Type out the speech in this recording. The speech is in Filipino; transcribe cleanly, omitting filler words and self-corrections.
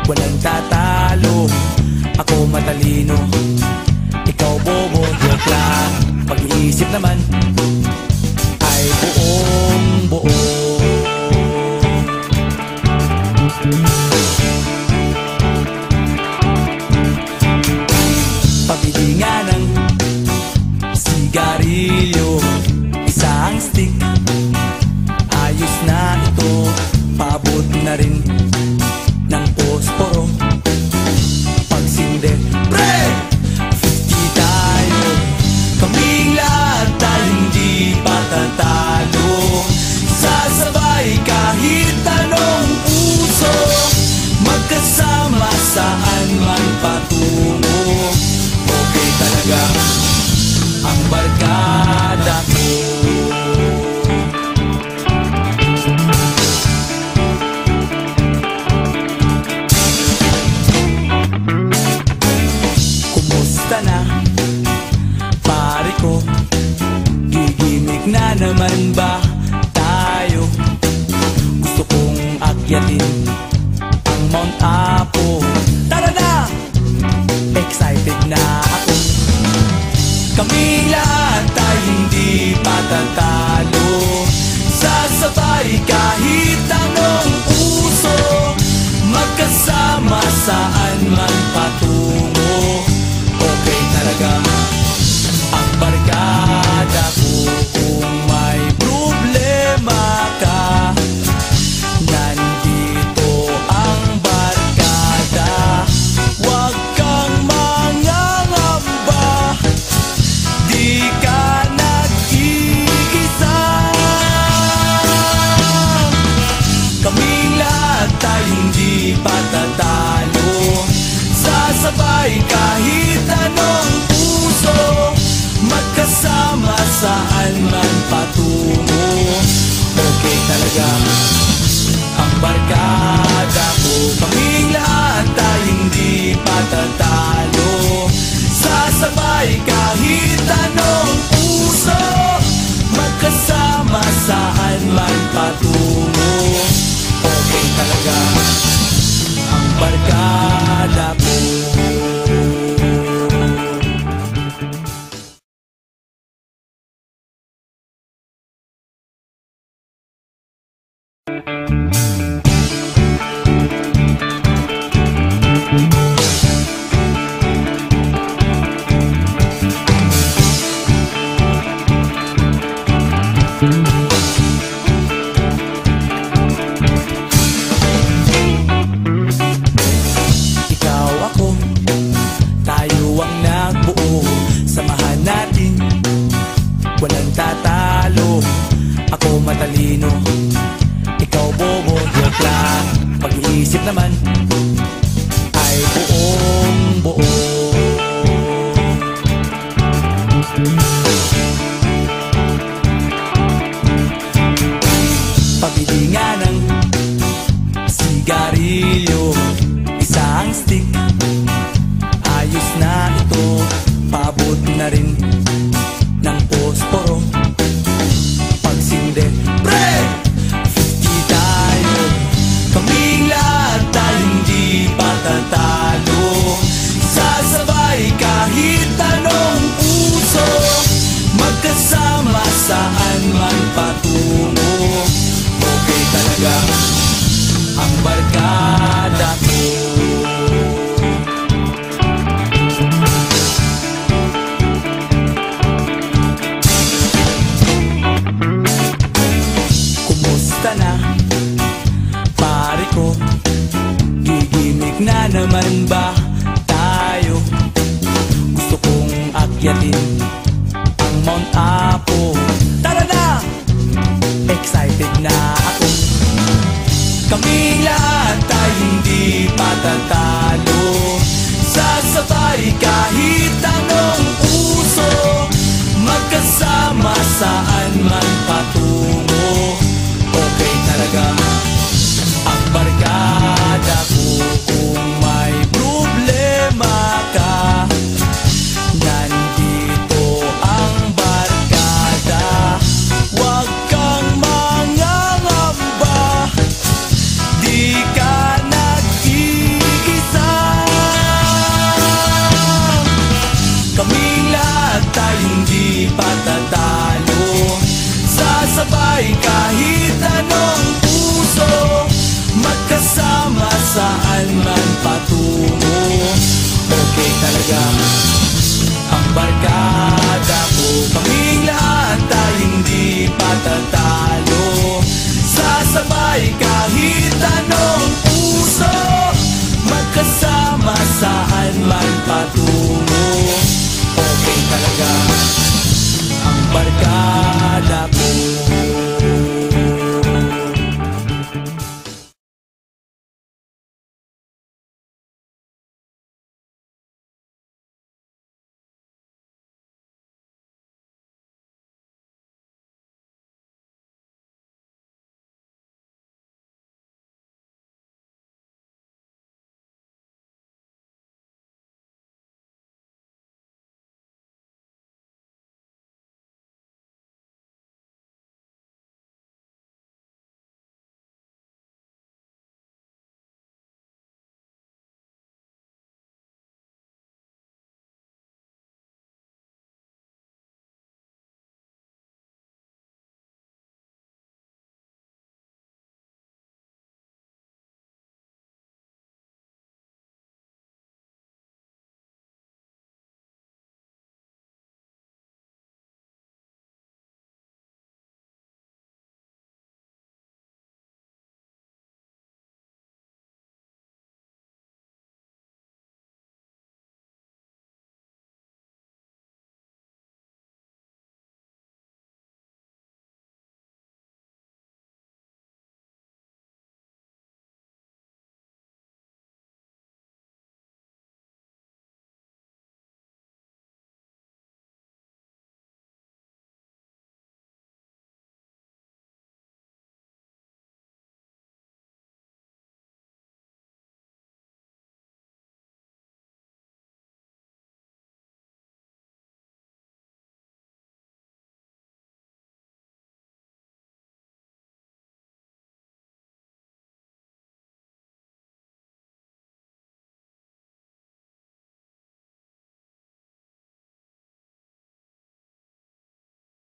Walang tatalo, ako matalino, ikaw bobo, joke lang. Pag-iisip naman ay buong buo. Pabili nga ng sigarilyo, isang stick, ayos na ito, paabot na rin ng posporo. Pagsinde, pre! 50 tayo, kaming lahat tayo hindi patatalo. Sasabay kahit anong uso, magkasama saan man patungo. Okay talaga ang barkada ko. Gigimik na naman ba tayo? Gusto kong akyatin ang Mount Apo. Tara na! Excited na ako. Kaming lahat tayo hindi patatalo. Sasabay kahit anong uso, magkasama saan man patungo. Okay talaga ang barkada ko. Kung may problema ka, nandito ang barkada. Huwag kang mangangamba, di ka nag-iisa. Kaming lahat tayo hindi patatalo. Sasabay kahit anong uso, magkasama saan man patungo. Okay talaga ang barkada ko. Kaming lahat tayo hindi patatalo. Sasabay kahit anong uso, magkasama saan man patungo. Okay talaga ang barkada ko. Ikaw ako, tayo ang nagbuo. Samahan natin, walang tatalo. Ako matalino, ikaw bobo, joke lang. Pag-iisip naman ay buong buo. Pabili nga ng sigarilyo, isang stick, ayos na ito, paabot na rin ng posporo. Pagsinde, pre! 50 tayo, kaming lahat tayo hindi patatalo. Sasabay kahit anong uso, magkasama saan man patungo. Okay talaga ang barkada ko. Kumusta na, pare ko? Gigimik na naman ba tayo? Gusto kong akyatin ang Mount Apo. Tara na! Excited na ako. Kaming lahat tayo hindi patatalo. Sasabay kahit anong uso, Kaming lahat tayong di patatalo. Sasabay kahit anong puso, magkasama saan man patungo. Okay talaga ang barkada ko. Kaming lahat tayong di patatalo.